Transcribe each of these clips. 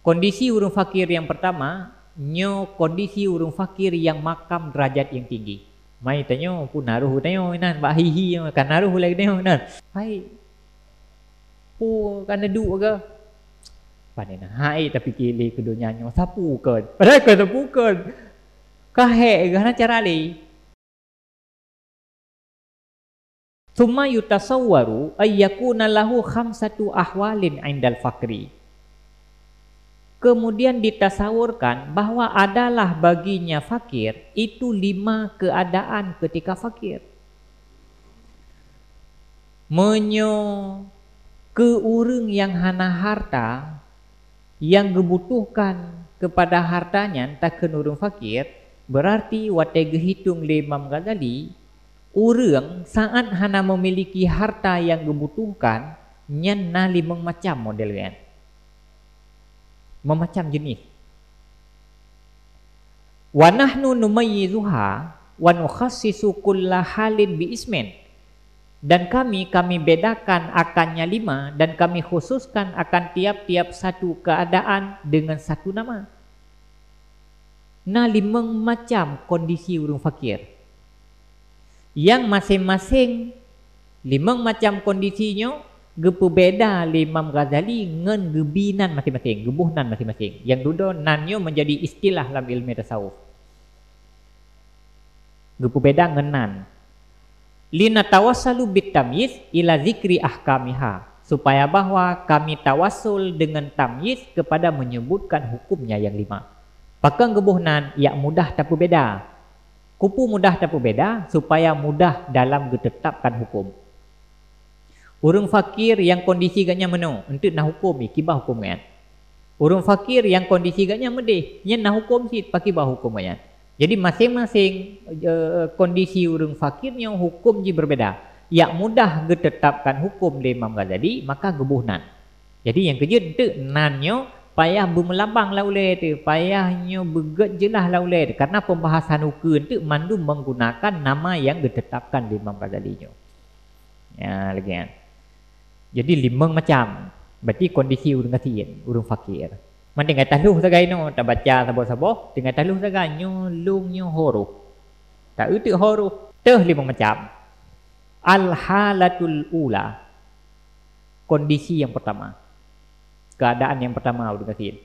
Kondisi urang fakir yang pertama, nyo kondisi urang fakir yang makam derajat yang tinggi. Mai tanyo pun naruh tanyo nan ba hihi kan naruh lagi tanyo nan. Hai. Pu kan du ke. Panena hai tapi kili ke dunia nyo sapu ke. Padahal ke sapu ke. Kahe ke cara li. Thumma yutasawwaru ay yakuna lahu khamsatu ahwalin 'indal fakri. Kemudian ditasawurkan bahwa adalah baginya fakir itu 5 keadaan ketika fakir. Menyo ke urang yang hana harta yang kebutuhkan kepada hartanya takkan urang fakir, berarti wate hitung le Imam Ghazali, urang saat hana memiliki harta yang kebutuhkan nyan na 5 macam modelnya. Memacam jenis. Wa nahnu numayyizuha wa nukhassisu kulla halin bi ismin. Dan kami bedakan akannya 5 dan kami khususkan akan tiap-tiap satu keadaan dengan satu nama. Nah 5 macam kondisi urang fakir. Yang masing-masing 5 macam kondisinya berbeda Imam Ghazali ngen gebinan masing-masing, gebuhnan masing-masing. Yang dulu nanyo menjadi istilah dalam ilmu tasawuf. Berbeda ngenan. Lina tawassalu bitamyiz ila zikri ahkamiha, supaya bahwa kami tawassul dengan tamyiz kepada menyebutkan hukumnya yang 5. Pakang gebuhnan ya mudah tak berbeda. Kupu mudah tak berbeda supaya mudah dalam ditetapkan hukum. Urang fakir yang kondisi gaknya meno, untuk nak hukum kibah hukum kan. Urang fakir yang kondisi gaknya medih, nya nak hukum sit pakai bah hukum kan. Jadi masing-masing kondisi urang fakirnya hukum ji berbeda. Ya mudah ditetapkan hukum di Imam Ghazali maka gebuhnan. Jadi yang kerja tu nanyo payah bermelambang laule tu, payahnya beget jelah laule tu, karena pembahasan hukum tu mandu menggunakan nama yang ditetapkan di Imam Ghazali nyo. Ya lagi kan. Jadi 5 macam. Berarti kondisi urang kasihan, urang fakir. Man dengan taluh sagai no, tak baca sabo-sabo, dengan taluh sagai nyolong huruf. Tak utik huruf, teh 5 macam. Al-halatul ula. Kondisi yang pertama. Keadaan yang pertama urang kasihan.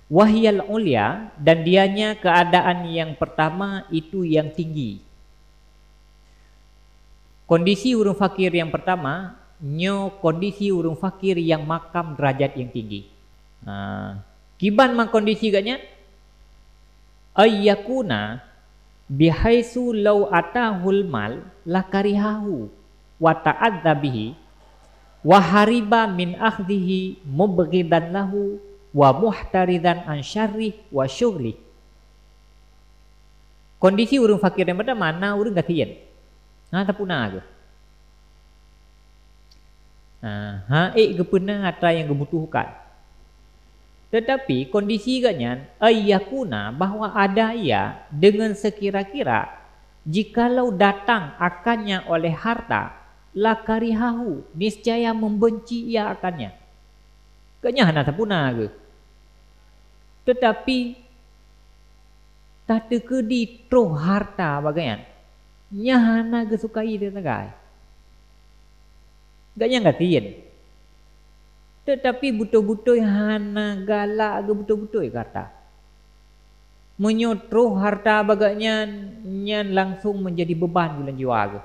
Wahyal ulya, dan dianya keadaan yang pertama itu yang tinggi. Kondisi urang fakir yang pertama, nyo kondisi urang fakir yang makam derajat yang tinggi. Kiban mang kondisi gaknya ayyakuna bihaisu law atahul mal lakarihahu wa ta'adza bihi wa hariba min akhdhihi mubghidan lahu wa muhtaridan an syarri wa syughli. Kondisi urang fakir yang pertama na urang kasihan. Tapuna ke? Kepena harta yang kebutuhkan. Tetapi kondisi gaknya ayyakuna bahwa ada ia dengan sekira-kira jikalau datang akannya oleh harta lakarihahu, niscaya membenci ia akannya. Gaknya hana tapuna ke? Tetapi tak tekedi troh harta bagaimana? Nyahana kesukai dia tagai. Gaknya enggak tien. Tetapi betul-betul hana galak ke betul-betul kata. Menyotro harta bagaknya nyan langsung menjadi beban bulan jiwa ke.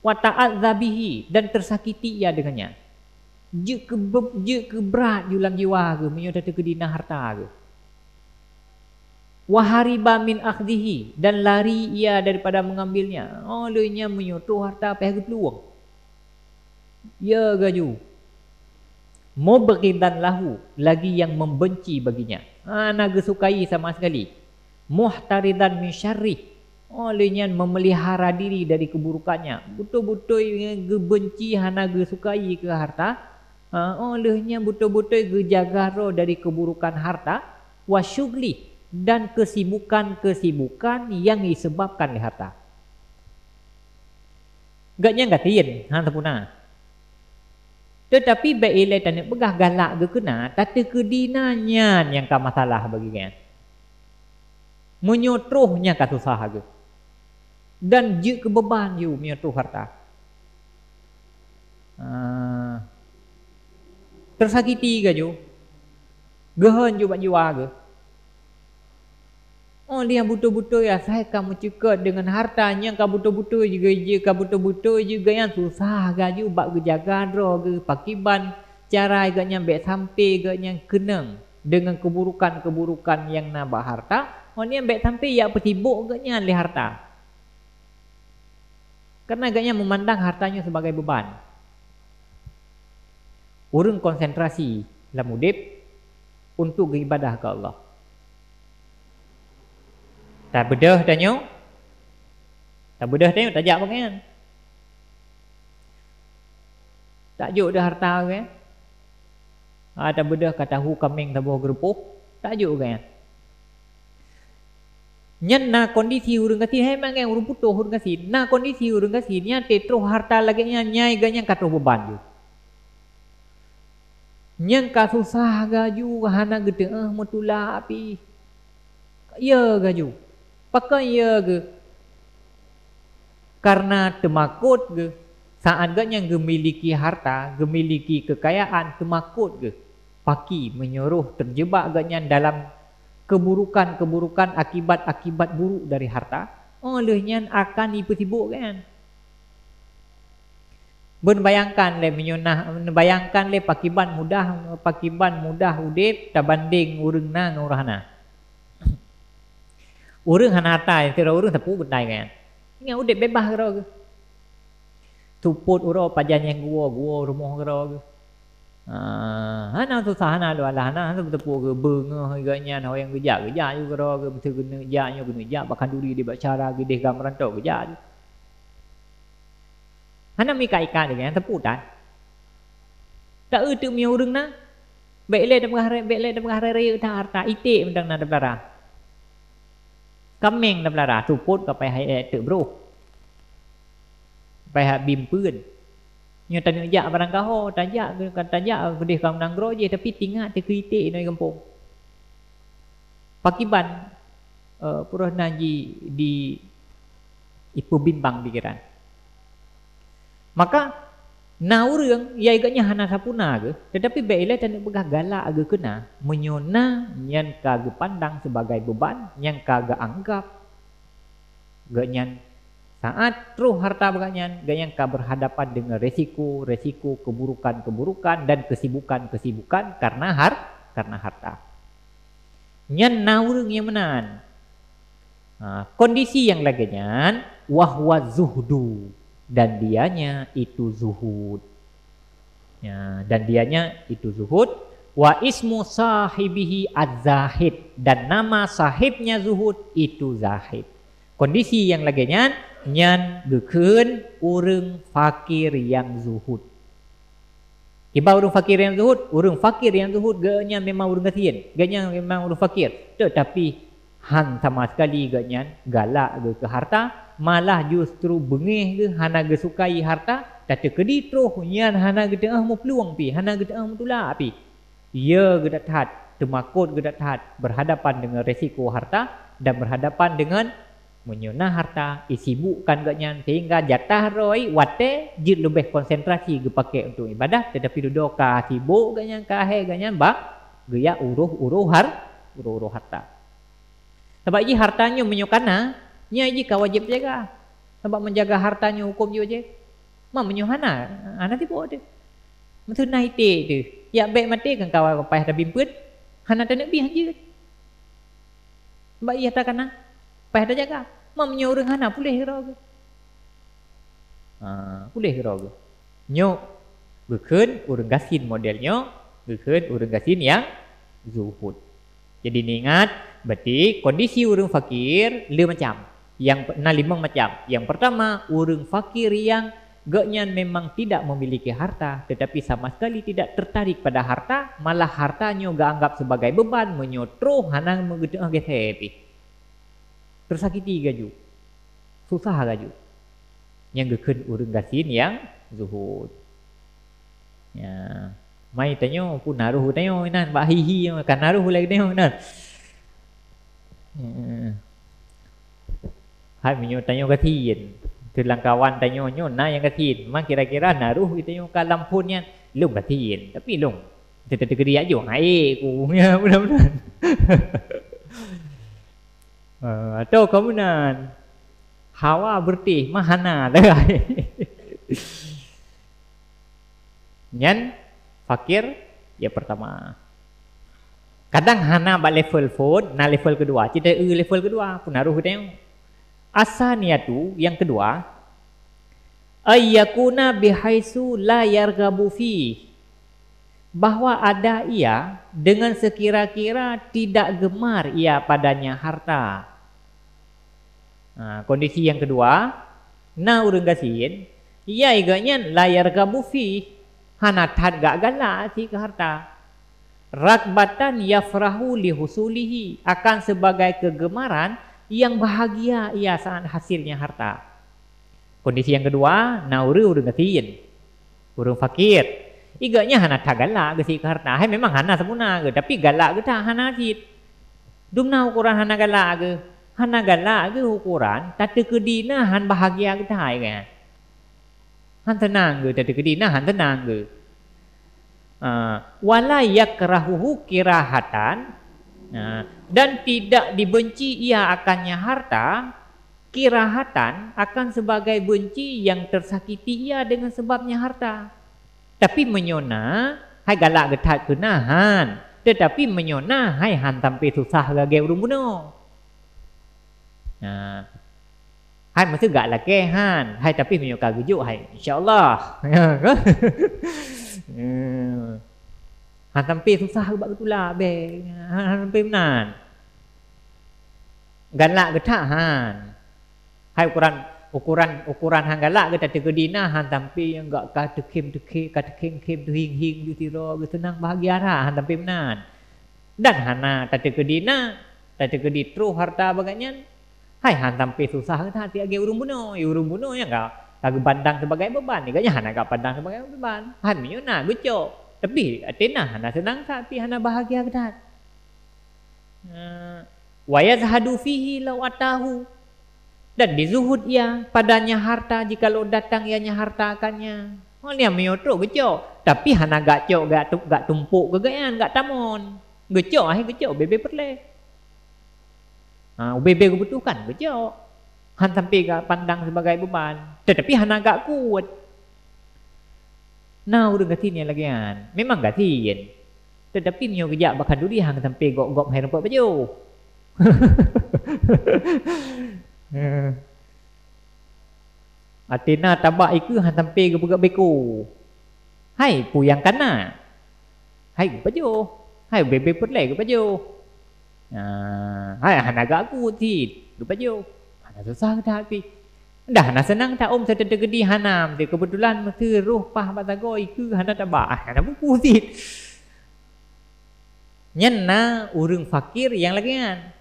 Wa ta'adzabihi, dan tersakiti ia dengannya. Je ke berat julang jiwa ke menyotro kedina harta ke. Wahariba min akhdhihi, dan lari ia daripada mengambilnya. Olehnya menyutuh harta pihak peluang. Ya gaju. Mubghidan lahu, lagi yang membenci baginya. Nak sukai sama sekali. Muhtaridan min syarri, olehnya memelihara diri dari keburukannya. Betul-betul benci hana sukai ke harta. Olehnya betul-betul jaga roh dari keburukan harta. Wasyugli, dan kesibukan-kesibukan yang disebabkan oleh harta. Gaknya enggak tien, hanta punah. Tetapi baik ilai tak nak begah galak ke kena, tata kedinanya yang ka masalah bagi kan. Menyotrohnya ka susah ke. Dan je ke beban you menyotroh harta. Tersakiti ke you? Gehan you buat jiwa ke? Oh dia betul-betul ya saya kamu cekut dengan hartanya ka betul-betul juga je ka betul-betul juga yang susah gaju bak gejaga dro ke pakiban cara agaknya baik sampai agaknya kenang dengan keburukan-keburukan yang nambah harta oh ni baik sampai ya petibuk agaknya le harta karena agaknya memandang hartanya sebagai beban urang konsentrasi dalam hidup untuk beribadah ke Allah. Tak bedah tanya. Tak bedah tanya tak jak kan. Tak juk dah harta kan. Tak bedah kata tahu kambing tabuh gerupuh, tak juk kan. Nyen na kondisi urang kasi hai mang urang putuh urang kasi. Na kondisi urang kasi nya tetro harta lagi nya nyai ganya katro beban ju. Nyen ka susah gaju hana gede mutula api. Ya gaju. Pakai ya ke karena temakut ke saat yang gemiliki harta gemiliki kekayaan temakut ke paki menyuruh terjebak agaknya dalam keburukan-keburukan akibat-akibat buruk dari harta olehnya akan sibuk kan berbayangkan le menyunah bayangkan le pakiban mudah udip tabanding urang na ngurahna urang hana harta tira urang tapu bendai kan nya udip bebas ke ro tuput uro pajan yang gua rumah ke ro hana susah hana do ala hana tapu ke beungeuh ganya no yang geja ju ke ro ke betul guna janya guna ja bahkan duri di bacara gede gambaran tok geja ju hana mi kai-kai dengan tapu tan tak eutu mi urang na baik le da hari ta harta itik mendang na dabara kambing dalam lara tuput keไปให้เตบรูไปหาบิมปืนnya tanya jak barang kaho tanya kan tanya gede kam nang gro je tapi tinggal te kritik noi kampung pakiban purah naji di ipu bimbang pikiran maka na urang ya agaknya hana sapuna ke tetapi baiklah tak nak begah galak aga kena menyona yang kaga pandang sebagai beban yang kaga anggap ganyan saat terus harta baganya ganyan ka berhadapan dengan resiko keburukan dan kesibukan karena harta nyan na urang yang menan kondisi yang laginya wahwa zuhdu dan dianya itu zuhud ya, dan dianya itu zuhud wa ismu sahibihi az-zahid dan nama sahibnya zuhud itu zahid kondisi yang laginya nyan gekeun urang fakir yang zuhud iba urang fakir yang zuhud ganya memang urang kasian ganya memang urang fakir tetapi han sama sekali ganya galak ke harta malah justru bengih ke hana ge sukai harta kata kedi troh nyan hana ge tengah mu peluang pi hana ge tengah mu tula pi ia ge dathat temakut ge dathat berhadapan dengan resiko harta dan berhadapan dengan menyunah harta isibukkan ge nyan sehingga jatah roi wate jid lebih konsentrasi ge pakai untuk ibadah tetapi duduk ka sibuk ge nyan ka he ge nyan bak ge ya uruh harta sebab ji hartanya menyukana nya ji ka wajib jaga sebab menjaga hartanya hukum je je ma menyuhana ana tipu de mesti naik tu ya baik mati kan kawan pai ada bimput hana tak nak bi haji sebab ia tak kana pai ada jaga ma menyurung hana boleh ro ke boleh ro ke nyo gekeun urang gasin modelnya gekeun urang gasin yang zuhud jadi ingat berarti kondisi urang fakir lima macam yang limang macam. Yang pertama, urang fakir yang gaknya memang tidak memiliki harta tetapi sama sekali tidak tertarik pada harta, malah hartanya gak anggap sebagai beban, menyotro hana mengedeng gesepi. Tersakiti gaju. Susah gaju. Yang gekeun urang gasin yang zuhud. Ya. Mai tanyo pun naruh tanyo nan ba hihi kan naruh lagi tanyo nan. Hai minyo tanyo katin. Tulang kawan tanyo nyo na yang katin. Mang kira-kira naruh tanyo kalam pun yan. Lung katin. Tapi lung. Terkedi aja. Hai ku ya mudah-mudahan. Atau kemudian Hawa bertih mahana dah. Nyan fakir ya pertama. Kadang hana ba level phone, na level kedua. Kita level kedua pun naruh tengok. Asalnya tu yang kedua ayyakuna bihaisu la yarghabu fi. Bahwa ada ia dengan sekira-kira tidak gemar ia padanya harta. Kondisi yang kedua, na urang gasin, ia iganya la yarghabu fi. Hanat gak galak si ke harta. Rakbatan yafrahu lihusulihi, akan sebagai kegemaran yang bahagia ia saat hasilnya harta. Kondisi yang kedua, nauri urang gasin, urang fakir. Iganya hana tak galak ke si ke harta. Hai memang hana sempurna ke, tapi galak ke tak hana sit. Dumna ukuran hana galak ke. Hana galak ke ukuran tak terkedina han bahagia ke tak kan. Han tenang ke tak terkedina han tenang ke. Wala yakrahuhu kirahatan, dan tidak dibenci ia akannya harta. Kirahatan akan sebagai benci yang tersakiti ia dengan sebabnya harta. Tapi menyona hai galak getat kenahan, tetapi menyona hai han sampai susah gage urung buno. Hai mesti gak lah kehan, hai tapi menyoka gejuk hai insyaallah. Han sampai susah bab betulah be. Han sampai menan. Galak getat han. Hai ukuran hang galak ke tak terkedina han tampi yang gak kata kem tu hing du tiro ge tenang bahagia dah han tampi menan. Dan hana tak terkedina tak terkedi tru harta baganyan. Hai han tampi susah ke hati age urung buno yang gak kag bandang sebagai beban iganya hana gak pandang sebagai beban. Han miuna geco. Tapi atena hana senang tapi hana bahagia ke dah. Wa yazhadu fihi law atahu. Dan dizuhud ia padanya harta jikalau datang ianya harta akannya. Oh dia meyotro geco. Tapi hana gak cok gak tumpuk ke gayan gak tamon. Geco geco bebe perle. Bebe kebutuhan geco. Han sampai gak pandang sebagai beban. Tetapi hana gak kuat. Nah udah gatin lagi kan. Memang gatin. Tetapi nyo kejak bakal duri hang sampai gok hai rempok baju. Atina tabak iku han sampai ke buka beku. Hai puyang kana. Hai baju. Hai bebe perle ke baju. Hai han agak aku ti ke baju. Hana susah tapi dah hana senang tak om serta tergedi hanam dia kebetulan mesti ruh pah batago iku hana tabak. Hana buku ti. Nyenna urang fakir yang lagian.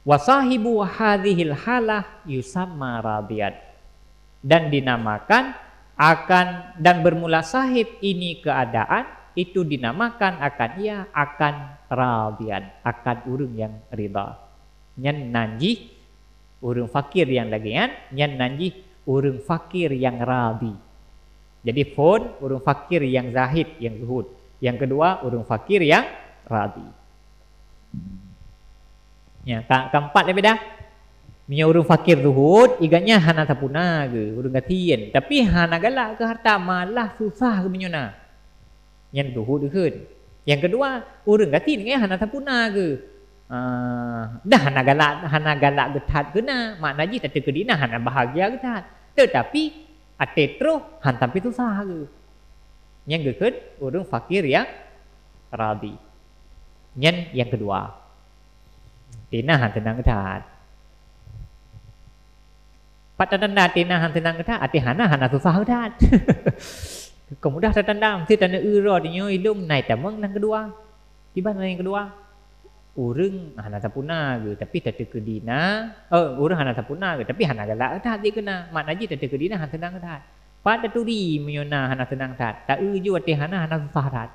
Wasahibu hadhil halah yusamma radiyat, dan dinamakan akan dan bermula sahib ini keadaan itu dinamakan akan ia akan radiyat, akan urang yang ridha. Nyan nanji urang fakir yang lagian, nyan nanji urang fakir yang radi. Jadi phone urang fakir yang zahid yang zuhud, yang kedua urang fakir yang radi. Ya, keempat lebih dah. Punya urang fakir zuhud, iganya hana tapuna ke, urang gatien. Tapi hana galak ke harta malah susah ke menyona. Yang zuhud keun. Yang kedua, urang gatin ke hana tapuna ke. Dah hana galak getat kena, makna ji tak terkedina hana bahagia getat. Tetapi atetro han tapi susah ke. Yang keun urang fakir yang radi. Yang kedua. Tinahan tenang ketat. Patanda tinahan tenang ketat. Atihana hana susah ketat. Kemudah tertanda. Mesti tanda uro dinyo ilum naik tamang yang kedua. Tiba yang kedua. Urang hana tapuna ke. Tapi tak terkedina. Urang hana tapuna ke. Tapi hana galak ketat dia kena. Makna je tak terkedina han tenang ketat. pada turi menyona hana tenang tat. Tak ju ate hana susah tat.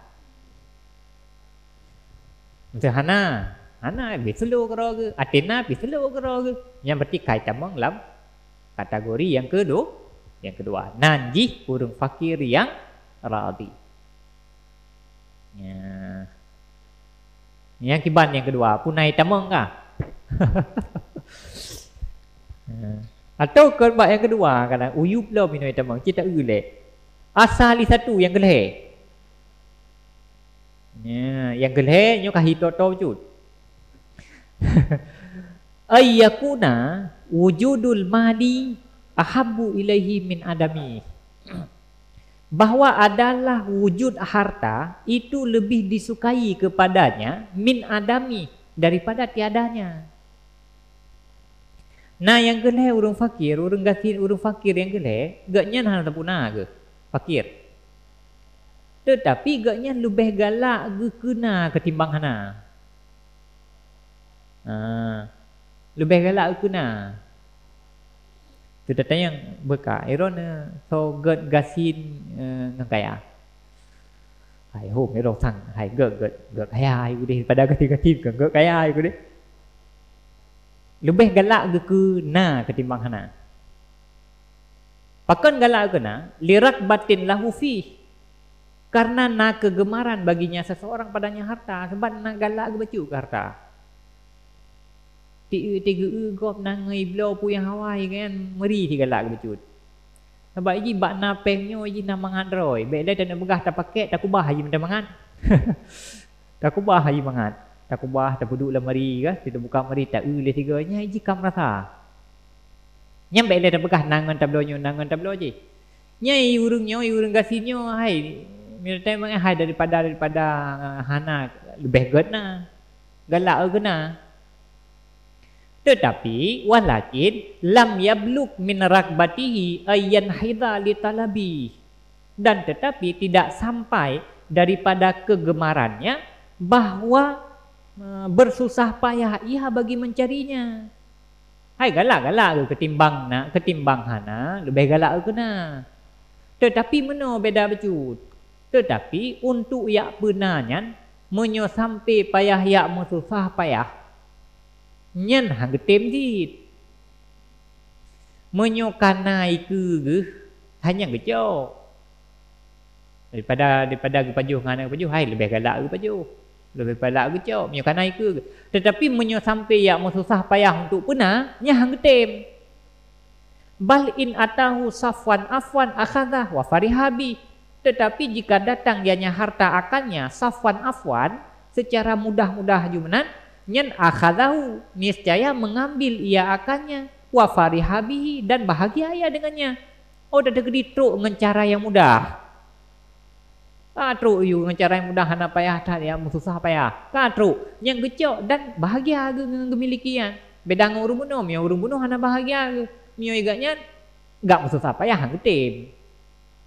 Macam hana biselo kero ke, atena biselo kero ke. Yang berarti kaitan dalam kategori yang kedua. Najih urang fakir yang radhi. Ya. Yang kiban yang kedua, punai tamang kah? Atau korban yang kedua kadang uyup lah minum tamang kita ulek. Asal satu yang geleh. Ya, yang geleh nyo kahi toto cut. Ayyakuna wujudul mali ahabbu ilaihi min adami. Bahwa adalah wujud harta itu lebih disukai kepadanya min adami daripada tiadanya. Nah yang geleh urang fakir, urang gasin urang fakir yang geleh, gaknya hana tapuna ke fakir. Tetapi gaknya lebih galak ke kena ketimbang hana. Lebih galak ke kena. Tu datang yang berka iron so gợt gasin nang kaya. Hai hôm cái đầu thằng hai gợt kaya aku deh pada gatin gợt kaya aku deh. Lebih galak ke na ketimbang hana. Pakan galak ke na lirat batin lahu fi. Karena na kegemaran baginya seseorang padanya harta sebab na galak ke baju ke harta. Tiga gop nangai blau pu yang Hawaii kan meri tiga lak becut. Sebab ini bak na pengnyo ini na mangan roy. Baik dah tak begah tak pakai tak kubah haji minta mangan. Tak kubah haji mangan. Tak kubah tak duduk dalam meri ke, kita buka meri tak le tiga nya ini kam rasa. Nya baik dah tak begah nangan tablo je. Nya urang gasinyo hai minta mangan hai daripada hana lebih gana. Galak gana. Tetapi walakin lam yabluk min rakbatihi ayyan haidha li talabi. Dan tetapi tidak sampai daripada kegemarannya bahwa bersusah payah ia bagi mencarinya. Hai galak ketimbang hana lebih galak kena. Tetapi meno beda becut. Tetapi untuk yak benarnya menyo sampai payah yak mesusah payah nyen hang getem dit menyokanai ke hanya gejo daripada gepajuh ngana gepajuh hai lebih galak gepajuh lebih galak gejo menyokanai ke tetapi menyo sampai yak mesusah payah untuk puna nya hang getem bal in atahu safwan afwan akhadha wa farihabi. Tetapi jika datang dianya harta akannya safwan afwan secara mudah-mudah jumenan nyen akhadahu niscaya mengambil ia akannya wa farihabihi dan bahagia ia dengannya. Oh dah gedi truk dengan cara yang mudah. Truk you dengan cara yang mudah hana payah tak ya susah payah. Truk yang gecok dan bahagia dengan gemilikian. Beda dengan urung bunuh hana bahagia ke. Mio iganya enggak susah payah hang getem.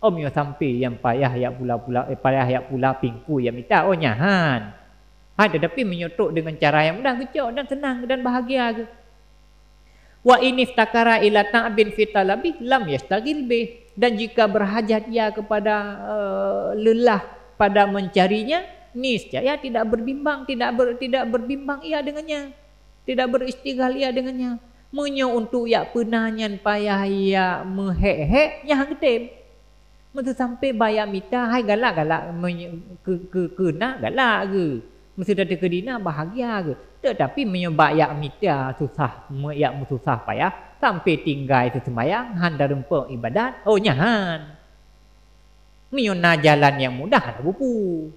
Oh mio sampai yang payah ya pula pingku yang minta oh nyahan. Tetapi menyotok dengan cara yang mudah gecok dan senang dan bahagia. Wa iniftakara ila ta'bin fi talabi lam yastagil bih. Dan jika berhajat ia kepada lelah pada mencarinya, niscaya tidak berbimbang, tidak berbimbang ia dengannya. Tidak beristighal ia dengannya. Menyo untuk ya penanyan payah ia mehek-hek nya getem. Mesti sampai bayar mita hai galak-galak kena galak ke. Mesti dah kedina bahagia ke. Tetapi menyebab yak mita susah, yak susah payah sampai tinggal sesembayang han darempe ibadat. Oh nyahan. Menyona jalan yang mudah ada bupu.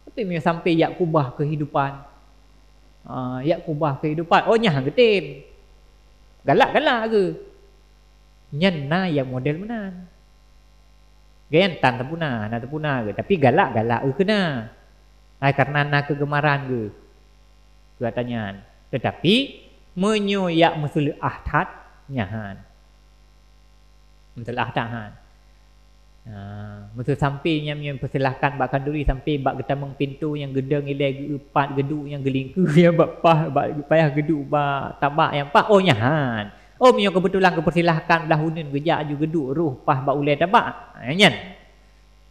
Tapi menyona sampai yak kubah kehidupan. Yak kubah kehidupan. Oh nyahan getem. Galak-galak ke. Nyana yang model menan. Gayan tan terpuna, nak terpuna ke. Tapi galak-galak ke kena. Karena nak kegemaran ke katanya. Tetapi menyoyak musul ahad nyahan. Musul ahad. Musul sampai yang persilahkan bak kanduri sampai bak getamang pintu yang gedeng ilai gepat geduk yang gelingku yang bak payah geduk bak tabak yang pak oh nyahan. Oh mio kebetulan kepersilahkan belah hunun gejak juga duk ruh pah ba ulai tabak. Nyan.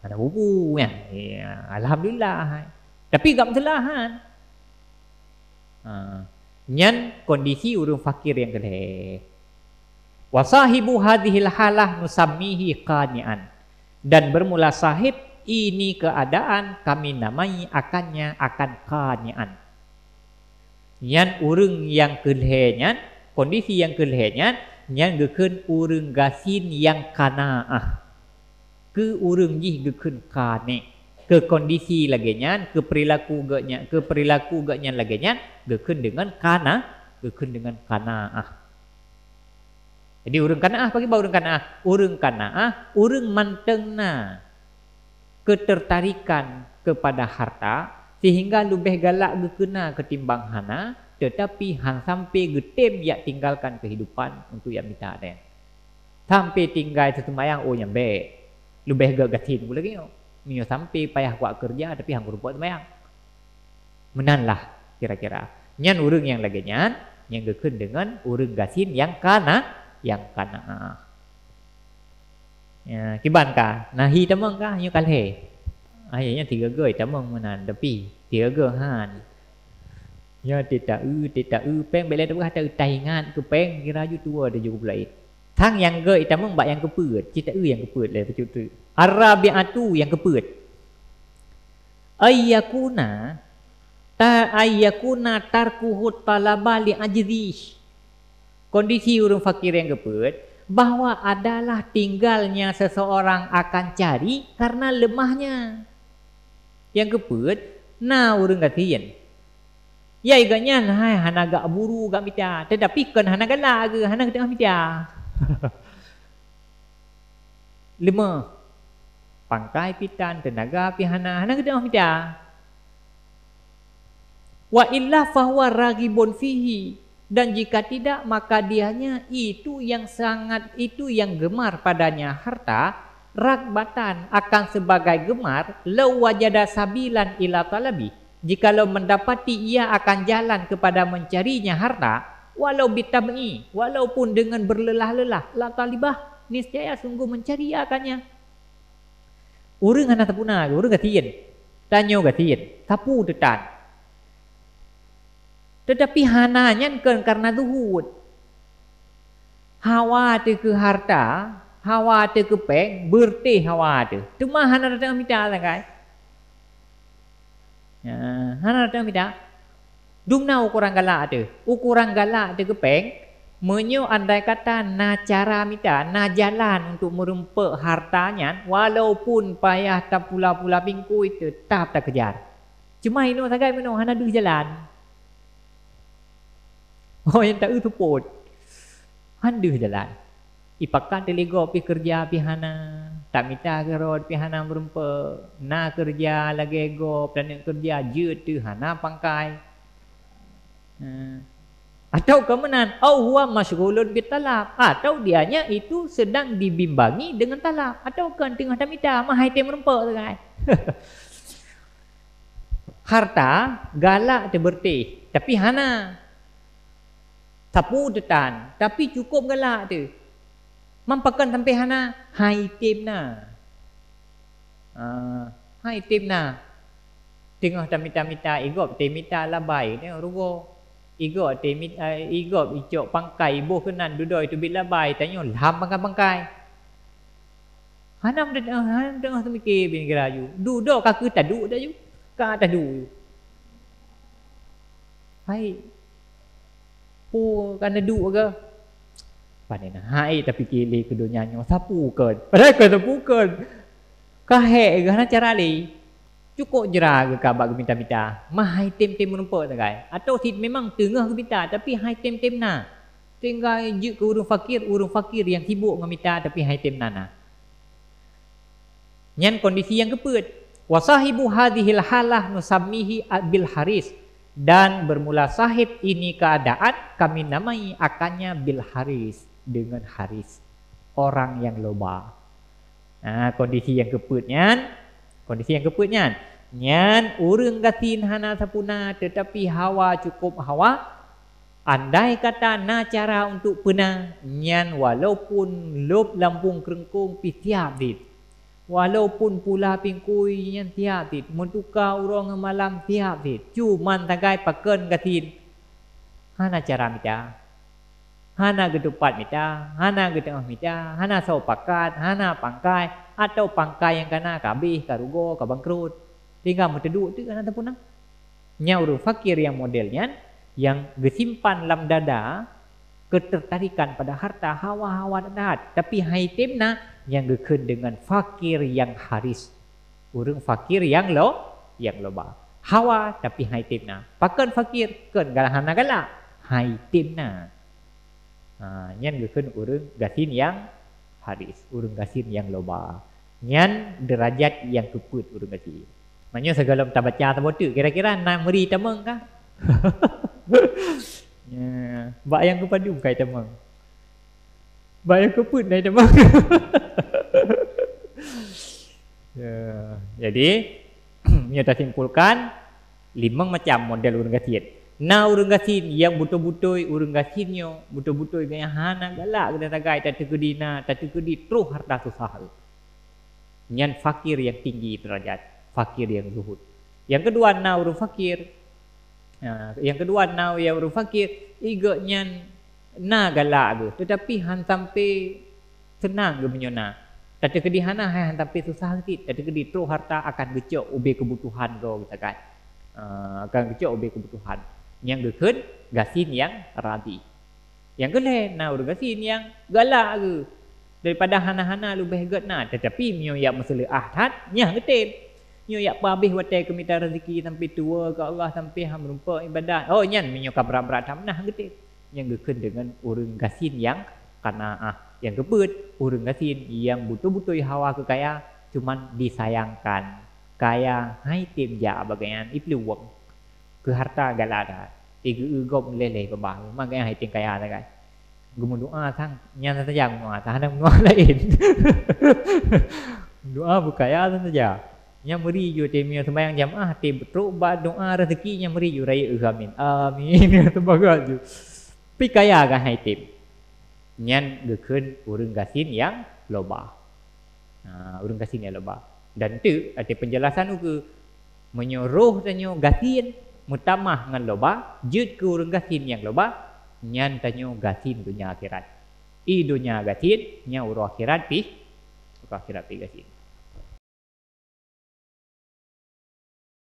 Ada bubu kan. Ya, alhamdulillah. Tapi gak mesalahan. Nyan kondisi urung fakir yang kedua. Wa sahibu hadhil halah nusammihi qani'an. Dan bermula sahib ini keadaan kami namai akannya akan qani'an. Nyan urung yang kedua, kondisi yang kedua, nyan gekeun urung gasin yang qanaah. Ke urung jih gekeun qani. Ke kondisi lagi nyan, ke perilaku gaknya lagi nyan gekeun dengan gekeun dengan qanaah. Jadi urung qanaah bagi urung qanaah? Urung qanaah, urung mantengna ketertarikan kepada harta sehingga lebih galak gekena ketimbang hana, tetapi han sampai getem ya tinggalkan kehidupan untuk yang minta ada. Sampai tinggal sesumayang oh yang baik. Lebih gagatin pula lagi. Mio sampai payah buat kerja tapi hang buat semayang. Menanlah kira-kira. Nyan urung yang lagi nyan yang geken dengan urung gasin yang kana. Ya, kiban kah? Nahi tamang kah? Nyo kalhe. Ayahnya 3 goi tamang menan tapi 3 han. Ya tidak peng bela tu kata taingan ke peng kira ju tua dia juga lain. Thang yang goi tamang bak yang kepeut, cita yang kepeut le tu tu. Arabiatu yang kepeut. Ayyakuna tarkuhu talaba li ajzish. Kondisi urang fakir yang kepeut bahwa adalah tinggalnya seseorang akan cari karena lemahnya. Yang kepeut na urang gatian. Ya iganya hai hana gak buru gak mita, tetapi kan hana galak ke hana tengah mita. 5 pangkai pitan tenaga pihana hana tengah mita. Wa illa fahuwa raghibun fihi, dan jika tidak maka dianya itu yang gemar padanya harta. Ragbatan akan sebagai gemar law wajada sabilan ila talabi, jikalau mendapati ia akan jalan kepada mencarinya harta, walau bitam'i, walaupun dengan berlelah-lelah, la talibah, niscaya sungguh mencari akannya. Urang hana tapuna, urang gatien, tanyo gatien, tapu tetan. Tetapi hananya karena zuhud, hawa tu ke harta, hawa tu ke peng, berteh hawa tu. Tu mah hana datang minta lah kan. Ya, hana datang minta. Dumna ukuran galak tu. Ukuran galak tu ke peng, menyo andai kata na cara minta, na jalan untuk merempek hartanya, walaupun payah tak pula-pula pingku itu, tak kejar. Cuma ino sagai meno hana du jalan. Oh yang tak utuput. Handu jalan. Ipakan telego pi kerja pi hana, tak minta kerod pi hana merempek, na kerja lagi go, planet kerja je tu hana pangkai. Atau kemenan, au huwa masyghulun bitalab, atau dianya itu sedang dibimbangi dengan talab, atau kan tengah tak minta, mahai tem merempek tu kan. Harta galak terbertih, tapi hana sapu detan, tapi cukup galak tu. Mampakan sampai hana hai tim na. Hai tim na. Tengah tak minta igop temita labai ni rugo. Igop temita igop icok pangkai ibu kenan dudoi tu bil labai tanyo lam pangkai. Hanam tengah tu mikir bin geraju. Duduk kaki tadu dah ju. Ka tadu. Hai. Kan duduk ke? Panena hai tapi kili kedonyanyo sapu kan. Padahal kan sapu kan. Kahek ke hana cara li. Cukup jera ke kabak ke minta-minta. Mahai tem-tem merempek tak kai. Atau memang tengah ke minta tapi hai tem-tem na. Tinggal je ke urung fakir yang sibuk dengan minta tapi hai tem nana. Nyan kondisi yang kepeut. Wasahibu hadhil halah nusammihi bil haris. Dan bermula sahib ini keadaan kami namai akannya bil haris, dengan haris, orang yang loba. Nah, kondisi yang kepeutnya, nyan urang gatin hana sapuna tetapi hawa cukup hawa, Andai kata na cara untuk pena nyan walaupun lop lampung kerengkung pi tiap dit. Walaupun pula pingkui nyan tiap dit. Mentukar orang malam tiap dit. Cuman tagai paken gatin. Hana cara mita. Hana gedupat mita. Hana gedengah mita. Hana sau pakat. Hana pangkai. Atau pangkai yang kena kabih, karugo, kabangkrut. Tinggal menteduk tu kan ada punang. Nyauru fakir yang modelnya yang gesimpan dalam dada ketertarikan pada harta hawa-hawa dadat, tapi haitimna yang geken dengan fakir yang haris, urang fakir yang loba hawa tapi haitimna pakan fakir ken galahana gala haitimna nyan geken urang gasin yang haris, urang gasin yang loba, nyan derajat yang keput urang gasin. Maknanya segala tak baca tak botu kira-kira nak meri tamang kah? Ya, bak yang kepadu kai tamang. Bak yang keput nai tamang. Ya, jadi kita simpulkan 5 macam model urang gasin. Na urang gasin yang betul-betul urang gasinnya betul-betul gaya hana galak kita tagai tak tegedina tak tegedi terus harta susah. Nyan fakir yang tinggi derajat, fakir yang zuhud. Yang kedua na urang fakir. Yang kedua na yang urang fakir iganya na galak ge tetapi han sampai senang ge menyona. Tak tegedi hana han sampai susah sikit, tak tegedi terus harta akan gecok ubi kebutuhan go kita kan. Akan gecok ubi kebutuhan. Yang geken gasin yang radi. Yang kele na urang gasin yang galak ge daripada hana-hana lebih getna tetapi mio yak masalah ahad nya getin. Nyo yak pabih watai ke minta rezeki sampai tua ke Allah sampai ham rumpa ibadat. Oh nyan minyo ka berat-berat hamnah getin. Yang geken dengan urang gasin yang qanaah. Yang kebet urang gasin yang betul-betul hawa kekaya cuman disayangkan. Kaya haitim ja bagayan ipluwang. Ke harta galada. Tiga gom lele babah. Mangga haitim kaya kan. Gumun doa sang nyan saja doa tahan doa lain. Doa bukaya saja. Yang meri ju temia sembahyang jamaah te betul ba doa rezeki yang meri ju raya amin. Amin tembaga ju. Pi kaya ga haitim. Nyan geken urang gasin yang loba. Urang gasin yang loba. Dan tu ada penjelasan ke menyuruh tanyo gasin mutamah ngan loba, jut ke urang gasin yang loba, nyan tanyo gasin dunia akhirat. I dunia gasin nya urang akhirat pi gasin.